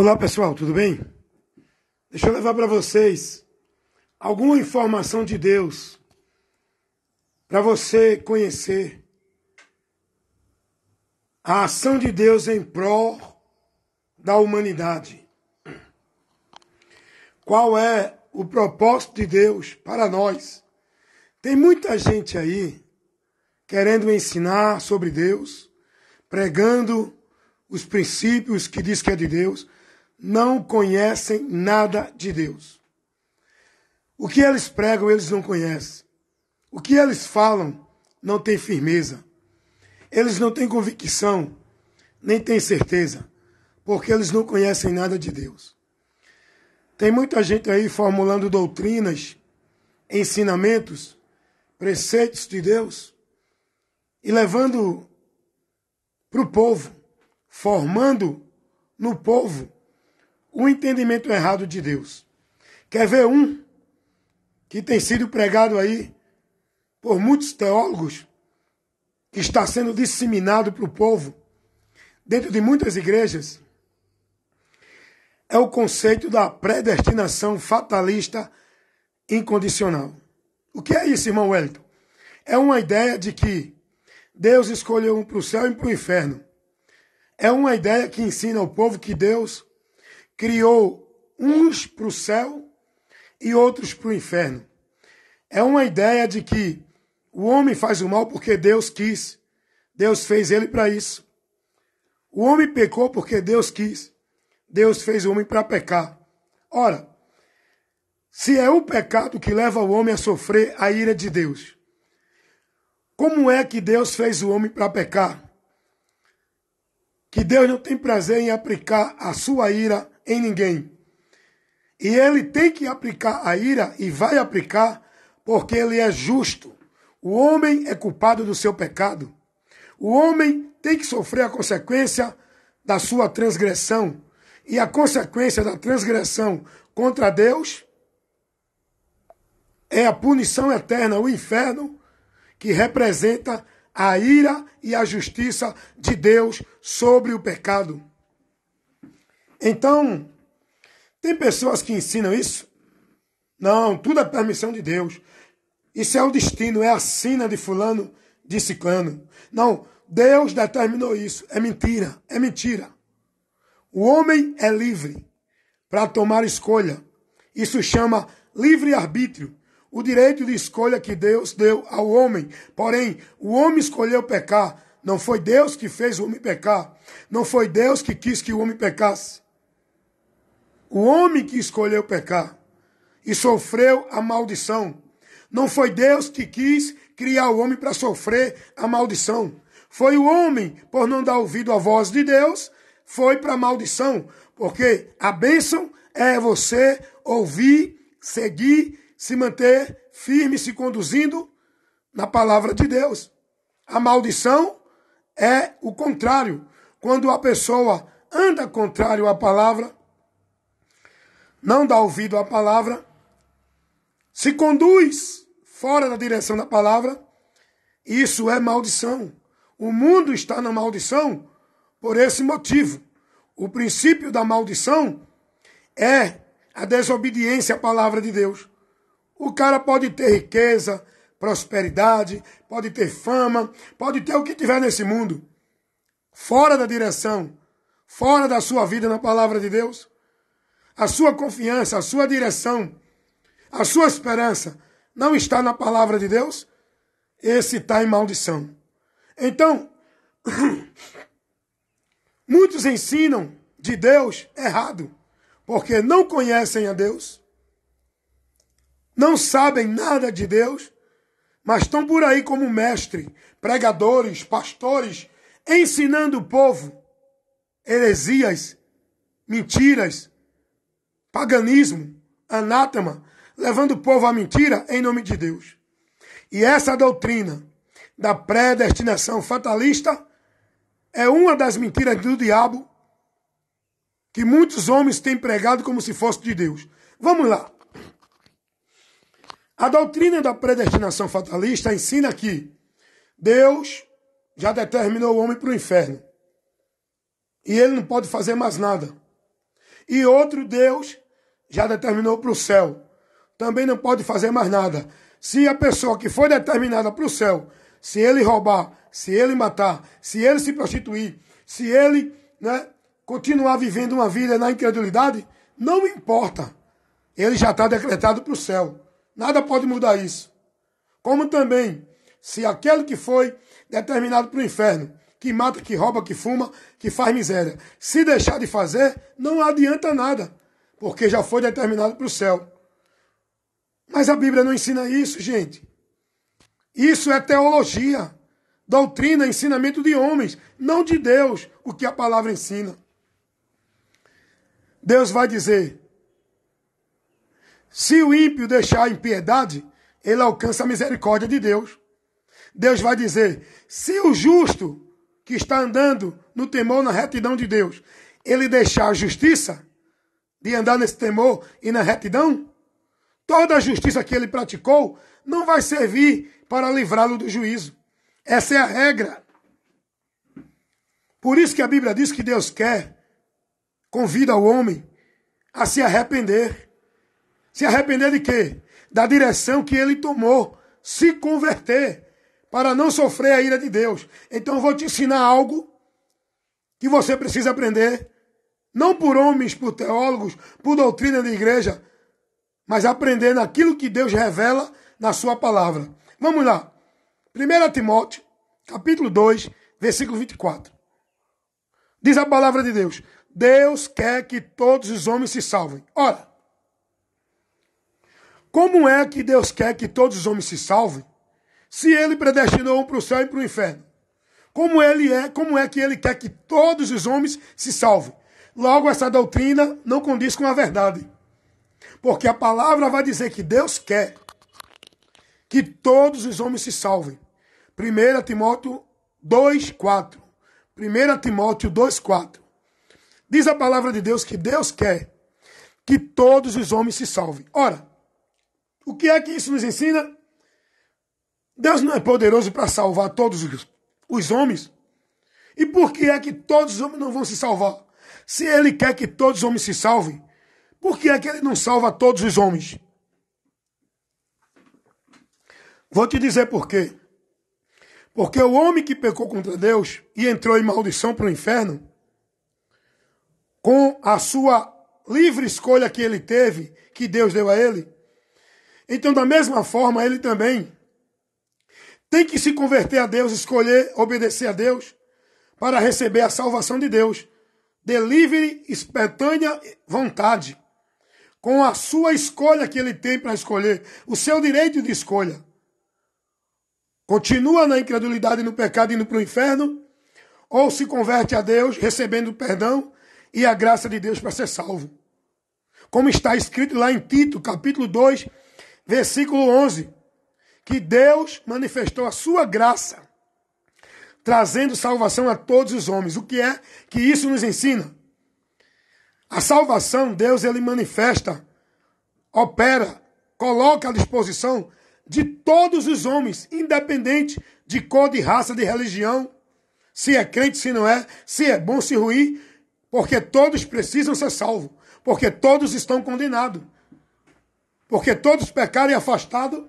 Olá pessoal, tudo bem? Deixa eu levar para vocês alguma informação de Deus para você conhecer a ação de Deus em prol da humanidade. Qual é o propósito de Deus para nós? Tem muita gente aí querendo ensinar sobre Deus, pregando os princípios que diz que é de Deus, não conhecem nada de Deus. O que eles pregam, eles não conhecem. O que eles falam, não tem firmeza. Eles não têm convicção, nem têm certeza, porque eles não conhecem nada de Deus. Tem muita gente aí formulando doutrinas, ensinamentos, preceitos de Deus e levando para o povo, formando no povo o entendimento errado de Deus. Quer ver um que tem sido pregado aí por muitos teólogos, que está sendo disseminado para o povo, dentro de muitas igrejas? É o conceito da predestinação fatalista incondicional. O que é isso, irmão Wellington? É uma ideia de que Deus escolheu um para o céu e um para o inferno. É uma ideia que ensina ao povo que Deus criou uns para o céu e outros para o inferno. É uma ideia de que o homem faz o mal porque Deus quis. Deus fez ele para isso. O homem pecou porque Deus quis. Deus fez o homem para pecar. Ora, se é o pecado que leva o homem a sofrer a ira de Deus, como é que Deus fez o homem para pecar? Que Deus não tem prazer em aplicar a sua ira em ninguém. E ele tem que aplicar a ira, e vai aplicar, porque ele é justo. O homem é culpado do seu pecado. O homem tem que sofrer a consequência da sua transgressão. E a consequência da transgressão contra Deus é a punição eterna, o inferno, que representa a ira e a justiça de Deus sobre o pecado. Então, tem pessoas que ensinam isso? Não, tudo é permissão de Deus. Isso é o destino, é a sina de fulano, de ciclano. Não, Deus determinou isso. É mentira, é mentira. O homem é livre para tomar escolha. Isso chama livre-arbítrio. O direito de escolha que Deus deu ao homem. Porém, o homem escolheu pecar. Não foi Deus que fez o homem pecar. Não foi Deus que quis que o homem pecasse. O homem que escolheu pecar e sofreu a maldição. Não foi Deus que quis criar o homem para sofrer a maldição. Foi o homem, por não dar ouvido à voz de Deus, foi para a maldição. Porque a bênção é você ouvir, seguir, se manter firme, se conduzindo na palavra de Deus. A maldição é o contrário. Quando a pessoa anda contrário à palavra, não dá ouvido à palavra, se conduz fora da direção da palavra, isso é maldição. O mundo está na maldição por esse motivo. O princípio da maldição é a desobediência à palavra de Deus. O cara pode ter riqueza, prosperidade, pode ter fama, pode ter o que tiver nesse mundo. Fora da direção, fora da sua vida na palavra de Deus, a sua confiança, a sua direção, a sua esperança não está na palavra de Deus, esse está em maldição. Então, muitos ensinam de Deus errado, porque não conhecem a Deus, não sabem nada de Deus, mas estão por aí como mestre, pregadores, pastores, ensinando o povo heresias, mentiras, paganismo, anátema, levando o povo à mentira em nome de Deus. E essa doutrina da predestinação fatalista é uma das mentiras do diabo que muitos homens têm pregado como se fosse de Deus. Vamos lá. A doutrina da predestinação fatalista ensina que Deus já determinou o homem para o inferno. E ele não pode fazer mais nada. E outro Deus já determinou para o céu. Também não pode fazer mais nada. Se a pessoa que foi determinada para o céu, se ele roubar, se ele matar, se ele se prostituir, se ele continuar vivendo uma vida na incredulidade, não importa. Ele já está decretado para o céu. Nada pode mudar isso. Como também, se aquele que foi determinado para o inferno, que mata, que rouba, que fuma, que faz miséria, se deixar de fazer, não adianta nada, porque já foi determinado para o céu. Mas a Bíblia não ensina isso, gente. Isso é teologia, doutrina, ensinamento de homens, não de Deus, o que a palavra ensina. Deus vai dizer, se o ímpio deixar a impiedade, ele alcança a misericórdia de Deus. Deus vai dizer, se o justo que está andando no temor, na retidão de Deus, ele deixar a justiça, de andar nesse temor e na retidão, toda a justiça que ele praticou não vai servir para livrá-lo do juízo. Essa é a regra. Por isso que a Bíblia diz que Deus convida o homem a se arrepender. Se arrepender de quê? Da direção que ele tomou. Se converter para não sofrer a ira de Deus. Então eu vou te ensinar algo que você precisa aprender. Não por homens, por teólogos, por doutrina da igreja, mas aprender naquilo que Deus revela na sua palavra. Vamos lá. 1 Timóteo, capítulo 2, versículo 24. Diz a palavra de Deus. Deus quer que todos os homens se salvem. Ora, como é que Deus quer que todos os homens se salvem, se ele predestinou um para o céu e para o inferno? Como é que ele quer que todos os homens se salvem? Logo, essa doutrina não condiz com a verdade. Porque a palavra vai dizer que Deus quer que todos os homens se salvem. 1 Timóteo 2,4. 1 Timóteo 2,4. Diz a palavra de Deus que Deus quer que todos os homens se salvem. Ora, o que é que isso nos ensina? Deus não é poderoso para salvar todos os homens? E por que é que todos os homens não vão se salvar? Se ele quer que todos os homens se salvem, por que é que ele não salva todos os homens? Vou te dizer por quê. Porque o homem que pecou contra Deus e entrou em maldição para o inferno, com a sua livre escolha que ele teve, que Deus deu a ele, então da mesma forma ele também tem que se converter a Deus, escolher obedecer a Deus para receber a salvação de Deus. De livre, espontânea vontade. Com a sua escolha que ele tem para escolher. O seu direito de escolha. Continua na incredulidade e no pecado indo para o inferno. Ou se converte a Deus recebendo perdão e a graça de Deus para ser salvo. Como está escrito lá em Tito, capítulo 2, versículo 11. Que Deus manifestou a sua graça, trazendo salvação a todos os homens. O que é que isso nos ensina? A salvação, Deus, ele manifesta, opera, coloca à disposição de todos os homens, independente de cor, de raça, de religião, se é crente, se não é, se é bom, se ruim, porque todos precisam ser salvos, porque todos estão condenados, porque todos pecaram e afastados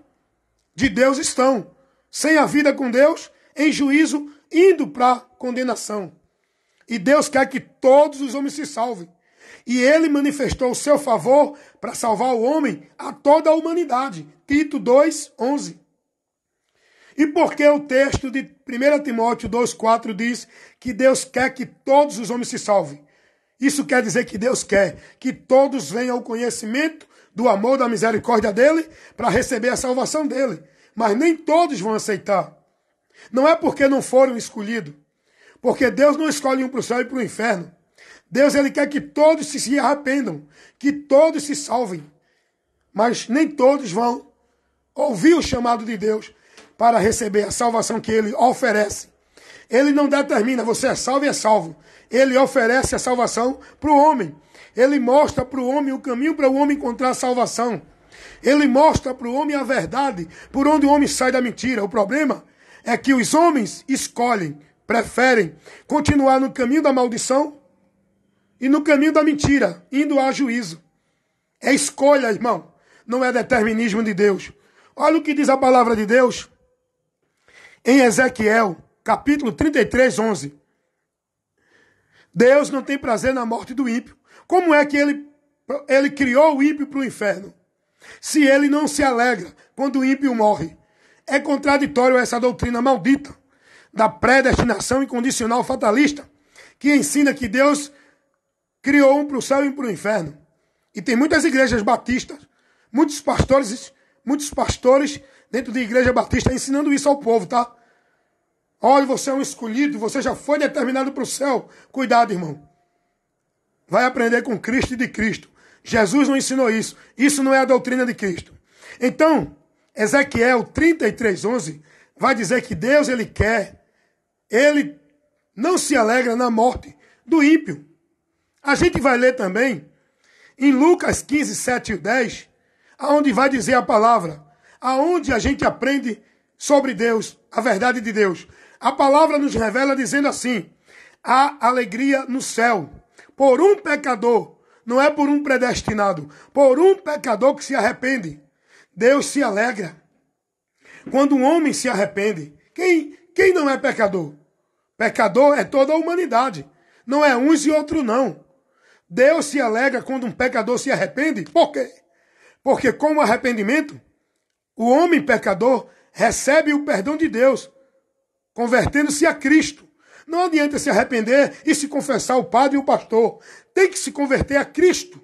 de Deus estão, sem a vida com Deus, em juízo, indo para a condenação. E Deus quer que todos os homens se salvem. E ele manifestou o seu favor para salvar o homem a toda a humanidade. Tito 2:11. E por que o texto de 1 Timóteo 2:4 diz que Deus quer que todos os homens se salvem? Isso quer dizer que Deus quer que todos venham ao conhecimento do amor, da misericórdia dele, para receber a salvação dele. Mas nem todos vão aceitar. Não é porque não foram escolhidos. Porque Deus não escolhe um para o céu e para o inferno. Deus ele quer que todos se arrependam, que todos se salvem. Mas nem todos vão ouvir o chamado de Deus para receber a salvação que ele oferece. Ele não determina, você é salvo e é salvo. Ele oferece a salvação para o homem. Ele mostra para o homem o caminho para o homem encontrar a salvação. Ele mostra para o homem a verdade, por onde o homem sai da mentira. O problema é que os homens escolhem, preferem continuar no caminho da maldição e no caminho da mentira, indo a juízo. É escolha, irmão. Não é determinismo de Deus. Olha o que diz a palavra de Deus em Ezequiel, capítulo 33, 11. Deus não tem prazer na morte do ímpio. Como é que ele criou o ímpio para o inferno? Se ele não se alegra quando o ímpio morre. É contraditório essa doutrina maldita da predestinação incondicional fatalista, que ensina que Deus criou um para o céu e um para o inferno. E tem muitas igrejas batistas, muitos pastores dentro da igreja batista ensinando isso ao povo, tá? Olha, você é um escolhido, você já foi determinado para o céu. Cuidado, irmão. Vai aprender com Cristo e de Cristo. Jesus não ensinou isso. Isso não é a doutrina de Cristo. Então, Ezequiel 33, 11 vai dizer que Deus, ele não se alegra na morte do ímpio. A gente vai ler também em Lucas 15, 7 e 10, aonde vai dizer a palavra, aonde a gente aprende sobre Deus, a verdade de Deus. A palavra nos revela dizendo assim: há alegria no céu por um pecador, não é por um predestinado, por um pecador que se arrepende. Deus se alegra quando um homem se arrepende. Quem não é pecador? Pecador é toda a humanidade. Não é uns e outros não. Deus se alegra quando um pecador se arrepende. Por quê? Porque com o arrependimento, o homem pecador recebe o perdão de Deus, convertendo-se a Cristo. Não adianta se arrepender e se confessar o padre e o pastor. Tem que se converter a Cristo.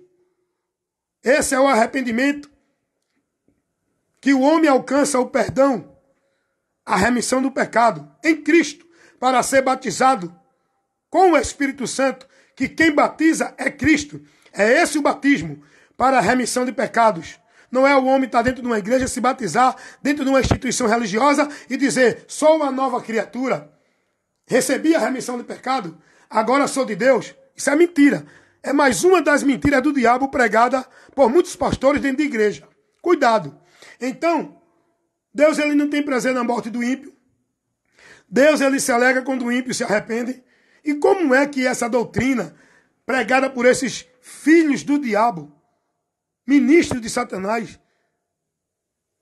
Esse é o arrependimento. Que o homem alcança o perdão, a remissão do pecado em Cristo, para ser batizado com o Espírito Santo, que quem batiza é Cristo. É esse o batismo, para a remissão de pecados. Não é o homem estar dentro de uma igreja, se batizar dentro de uma instituição religiosa e dizer, sou uma nova criatura. Recebi a remissão de pecado, agora sou de Deus. Isso é mentira. É mais uma das mentiras do diabo pregada por muitos pastores dentro de igreja. Cuidado. Então, Deus ele não tem prazer na morte do ímpio. Deus ele se alegra quando o ímpio se arrepende. E como é que essa doutrina, pregada por esses filhos do diabo, ministros de Satanás,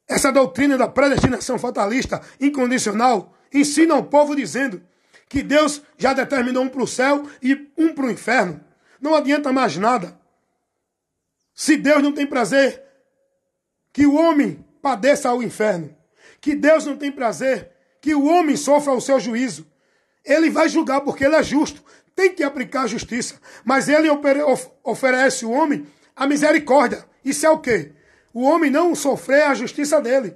essa doutrina da predestinação fatalista incondicional, ensina ao povo dizendo que Deus já determinou um para o céu e um para o inferno. Não adianta mais nada. Se Deus não tem prazer que o homem padeça ao inferno, que Deus não tem prazer que o homem sofra o seu juízo, ele vai julgar porque ele é justo, tem que aplicar a justiça, mas ele oferece ao homem a misericórdia. Isso é o quê? O homem não sofrer a justiça dele.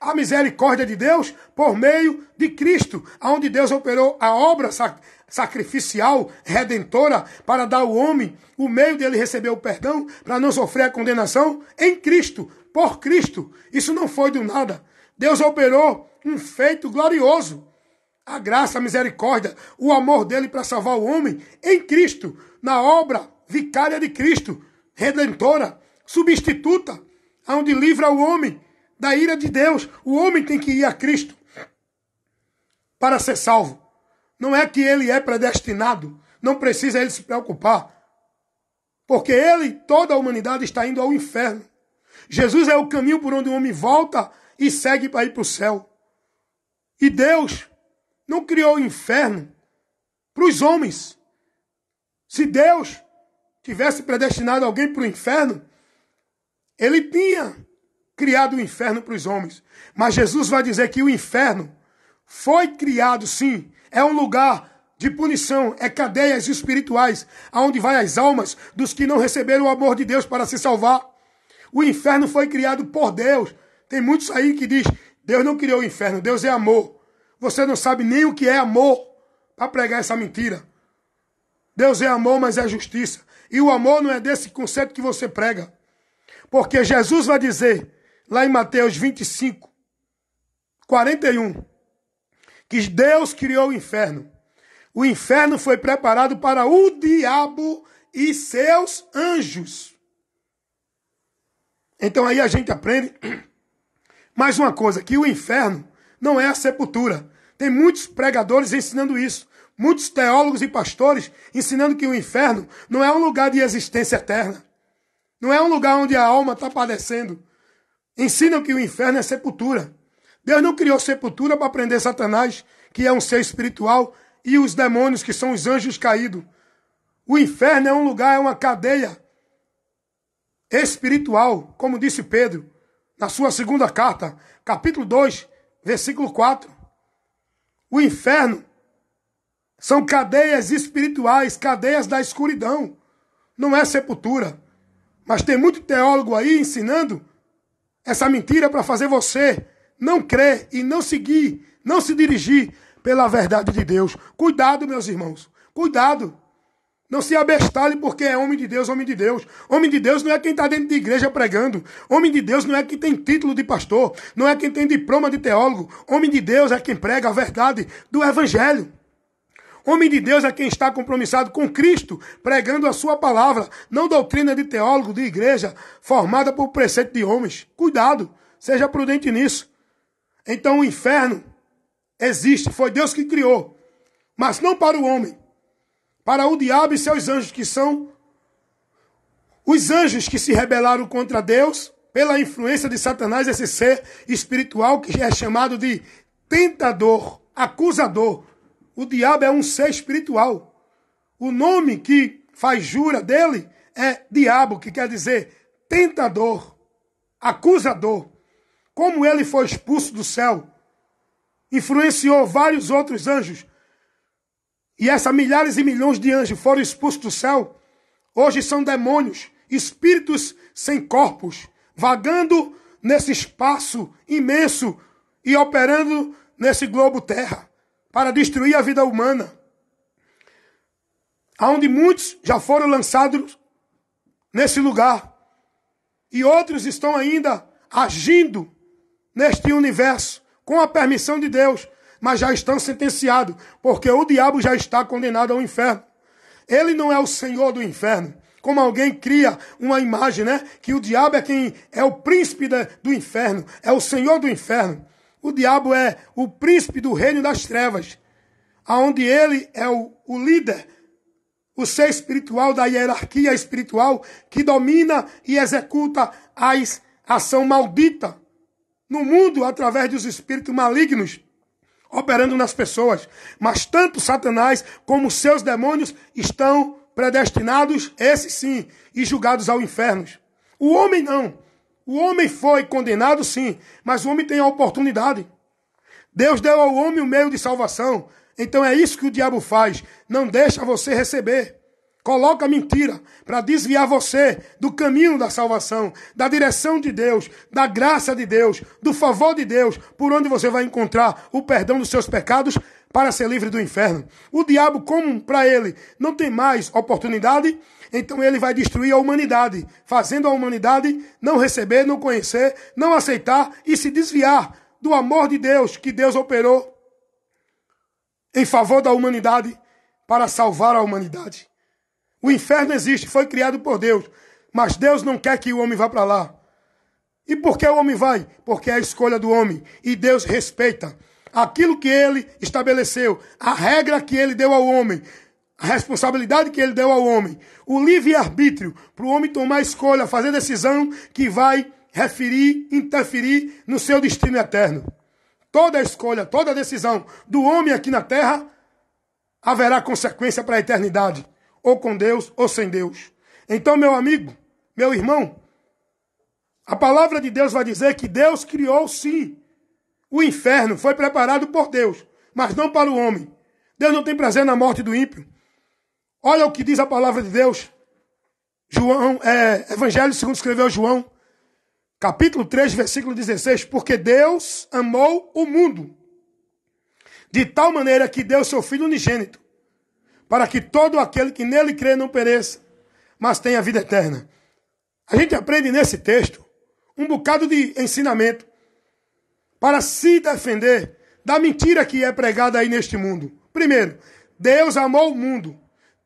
A misericórdia de Deus por meio de Cristo, onde Deus operou a obra sacrificial, redentora, para dar ao homem o meio dele receber o perdão, para não sofrer a condenação em Cristo, por Cristo. Isso não foi do nada. Deus operou um feito glorioso. A graça, a misericórdia, o amor dele para salvar o homem em Cristo, na obra vicária de Cristo, redentora, substituta, onde livra o homem da ira de Deus. O homem tem que ir a Cristo para ser salvo. Não é que ele é predestinado, não precisa ele se preocupar, porque ele, toda a humanidade está indo ao inferno. Jesus é o caminho por onde o homem volta e segue para ir para o céu. E Deus não criou o inferno para os homens. Se Deus tivesse predestinado alguém para o inferno, ele tinha criado o inferno para os homens. Mas Jesus vai dizer que o inferno foi criado, sim. É um lugar de punição, é cadeias espirituais, aonde vai as almas dos que não receberam o amor de Deus para se salvar. O inferno foi criado por Deus. Tem muitos aí que diz, Deus não criou o inferno, Deus é amor. Você não sabe nem o que é amor para pregar essa mentira. Deus é amor, mas é justiça. E o amor não é desse conceito que você prega. Porque Jesus vai dizer, lá em Mateus 25, 41, que Deus criou o inferno. O inferno foi preparado para o diabo e seus anjos. Então aí a gente aprende mais uma coisa, que o inferno não é a sepultura. Tem muitos pregadores ensinando isso. muitos teólogos e pastores ensinando que o inferno não é um lugar de existência eterna. Não é um lugar onde a alma está padecendo. Ensinam que o inferno é sepultura. Deus não criou sepultura para prender Satanás, que é um ser espiritual, e os demônios, que são os anjos caídos. O inferno é um lugar, é uma cadeia espiritual, como disse Pedro, na sua segunda carta, capítulo 2, versículo 4. O inferno são cadeias espirituais, cadeias da escuridão. Não é sepultura. Mas tem muito teólogo aí ensinando essa mentira para fazer você não crer e não seguir, não se dirigir pela verdade de Deus. Cuidado, meus irmãos. Cuidado. Não se abestalhe porque é homem de Deus, homem de Deus. Homem de Deus não é quem está dentro de igreja pregando. Homem de Deus não é quem tem título de pastor. Não é quem tem diploma de teólogo. Homem de Deus é quem prega a verdade do evangelho. Homem de Deus é quem está compromissado com Cristo, pregando a sua palavra, não doutrina de teólogo, de igreja, formada por preceito de homens. Cuidado, seja prudente nisso. Então o inferno existe, foi Deus que criou, mas não para o homem, para o diabo e seus anjos, que são os anjos que se rebelaram contra Deus, pela influência de Satanás, esse ser espiritual que é chamado de tentador, acusador. O diabo é um ser espiritual. O nome que faz jura dele é diabo, que quer dizer tentador, acusador. Como ele foi expulso do céu, influenciou vários outros anjos, e essas milhares e milhões de anjos foram expulsos do céu, hoje são demônios, espíritos sem corpos, vagando nesse espaço imenso e operando nesse globo terra, para destruir a vida humana. Onde muitos já foram lançados nesse lugar. E outros estão ainda agindo neste universo, com a permissão de Deus, mas já estão sentenciados, porque o diabo já está condenado ao inferno. Ele não é o senhor do inferno. Como alguém cria uma imagem, né? Que o diabo é quem é o príncipe do inferno, é o senhor do inferno. O diabo é o príncipe do reino das trevas, onde ele é o líder, o ser espiritual da hierarquia espiritual que domina e executa a ação maldita no mundo através dos espíritos malignos operando nas pessoas. Mas tanto Satanás como seus demônios estão predestinados, esses sim, e julgados ao inferno. O homem não. O homem foi condenado, sim, mas o homem tem a oportunidade. Deus deu ao homem o meio de salvação. Então é isso que o diabo faz. Não deixa você receber. Coloca mentira para desviar você do caminho da salvação, da direção de Deus, da graça de Deus, do favor de Deus, por onde você vai encontrar o perdão dos seus pecados para ser livre do inferno. O diabo, como para ele não tem mais oportunidade, então ele vai destruir a humanidade, fazendo a humanidade não receber, não conhecer, não aceitar e se desviar do amor de Deus que Deus operou em favor da humanidade para salvar a humanidade. O inferno existe, foi criado por Deus, mas Deus não quer que o homem vá para lá. E por que o homem vai? Porque é a escolha do homem. E Deus respeita aquilo que ele estabeleceu, a regra que ele deu ao homem, a responsabilidade que ele deu ao homem, o livre-arbítrio para o homem tomar escolha, fazer decisão que vai interferir no seu destino eterno. Toda escolha, toda decisão do homem aqui na terra haverá consequência para a eternidade, ou com Deus ou sem Deus. Então, meu amigo, meu irmão, a palavra de Deus vai dizer que Deus criou sim. O inferno foi preparado por Deus, mas não para o homem. Deus não tem prazer na morte do ímpio. Olha o que diz a palavra de Deus. Evangelho segundo escreveu João, capítulo 3, versículo 16. Porque Deus amou o mundo de tal maneira que deu seu Filho unigênito, para que todo aquele que nele crê não pereça, mas tenha vida eterna. A gente aprende nesse texto um bocado de ensinamento para se defender da mentira que é pregada aí neste mundo. Primeiro, Deus amou o mundo.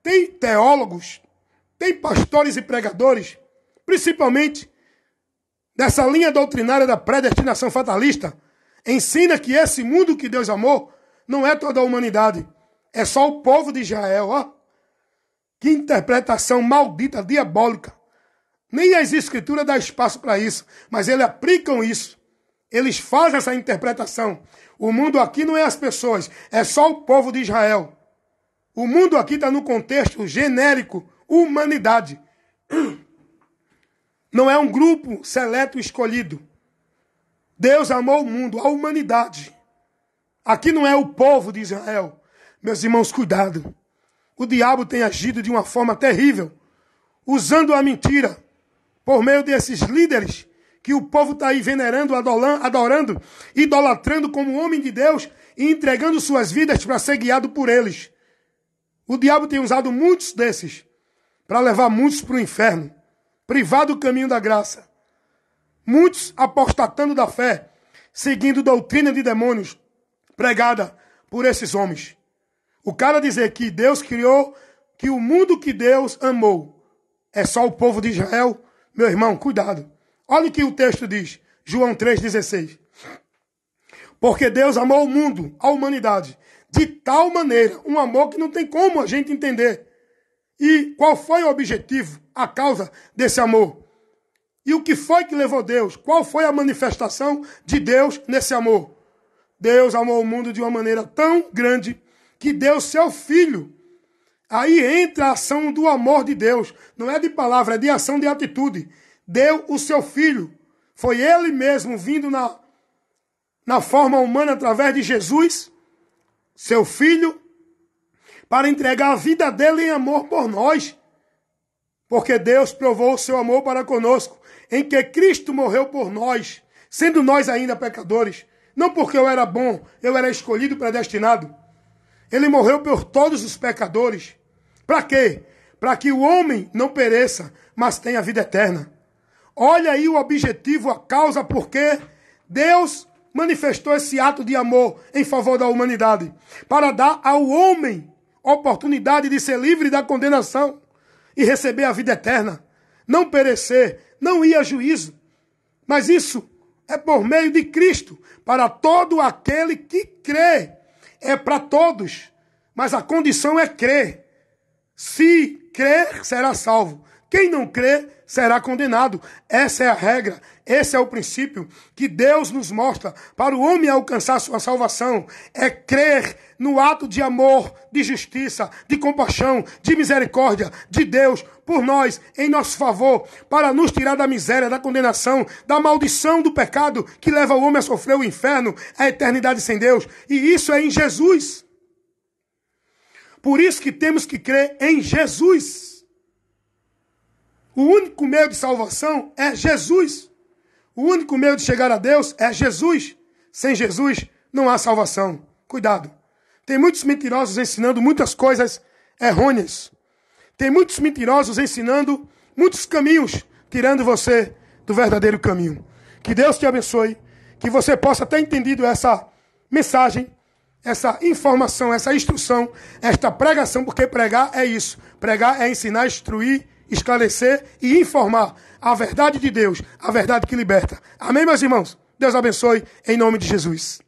Tem teólogos, tem pastores e pregadores, principalmente dessa linha doutrinária da predestinação fatalista, ensina que esse mundo que Deus amou não é toda a humanidade. É só o povo de Israel, ó. Que interpretação maldita, diabólica. Nem as escrituras dão espaço para isso, mas eles aplicam isso. Eles fazem essa interpretação. O mundo aqui não é as pessoas, é só o povo de Israel. O mundo aqui está no contexto genérico, humanidade. Não é um grupo seleto escolhido. Deus amou o mundo, a humanidade. Aqui não é o povo de Israel. Meus irmãos, cuidado. O diabo tem agido de uma forma terrível, usando a mentira, por meio desses líderes que o povo está aí venerando, adorando, idolatrando como homem de Deus e entregando suas vidas para ser guiado por eles. O diabo tem usado muitos desses para levar muitos para o inferno, privar do caminho da graça. Muitos apostatando da fé, seguindo doutrina de demônios pregada por esses homens. O cara dizer que Deus criou, que o mundo que Deus amou é só o povo de Israel, meu irmão, cuidado. Olha o que o texto diz, João 3,16. Porque Deus amou o mundo, a humanidade, de tal maneira, um amor que não tem como a gente entender. E qual foi o objetivo, a causa desse amor? E o que foi que levou Deus? Qual foi a manifestação de Deus nesse amor? Deus amou o mundo de uma maneira tão grande que deu seu Filho. Aí entra a ação do amor de Deus. Não é de palavra, é de ação, de atitude. Deu o seu Filho. Foi Ele mesmo vindo na forma humana através de Jesus, seu Filho, para entregar a vida dele em amor por nós. Porque Deus provou o seu amor para conosco, em que Cristo morreu por nós, sendo nós ainda pecadores. Não porque eu era bom, eu era escolhido, predestinado. Ele morreu por todos os pecadores. Para quê? Para que o homem não pereça, mas tenha vida eterna. Olha aí o objetivo, a causa, porque Deus manifestou esse ato de amor em favor da humanidade. Para dar ao homem oportunidade de ser livre da condenação e receber a vida eterna. Não perecer, não ir a juízo. Mas isso é por meio de Cristo, para todo aquele que crê. É para todos, mas a condição é crer. Se crer, será salvo. Quem não crê, será condenado. Essa é a regra, esse é o princípio que Deus nos mostra para o homem alcançar sua salvação. É crer no ato de amor, de justiça, de compaixão, de misericórdia de Deus por nós, em nosso favor, para nos tirar da miséria, da condenação, da maldição do pecado que leva o homem a sofrer o inferno, a eternidade sem Deus. E isso é em Jesus. Por isso que temos que crer em Jesus. O único meio de salvação é Jesus. O único meio de chegar a Deus é Jesus. Sem Jesus não há salvação. Cuidado. Tem muitos mentirosos ensinando muitas coisas errôneas. Tem muitos mentirosos ensinando muitos caminhos, tirando você do verdadeiro caminho. Que Deus te abençoe. Que você possa ter entendido essa mensagem, essa informação, essa instrução, esta pregação, porque pregar é isso. Pregar é ensinar, instruir, esclarecer e informar a verdade de Deus, a verdade que liberta. Amém, meus irmãos? Deus abençoe, em nome de Jesus.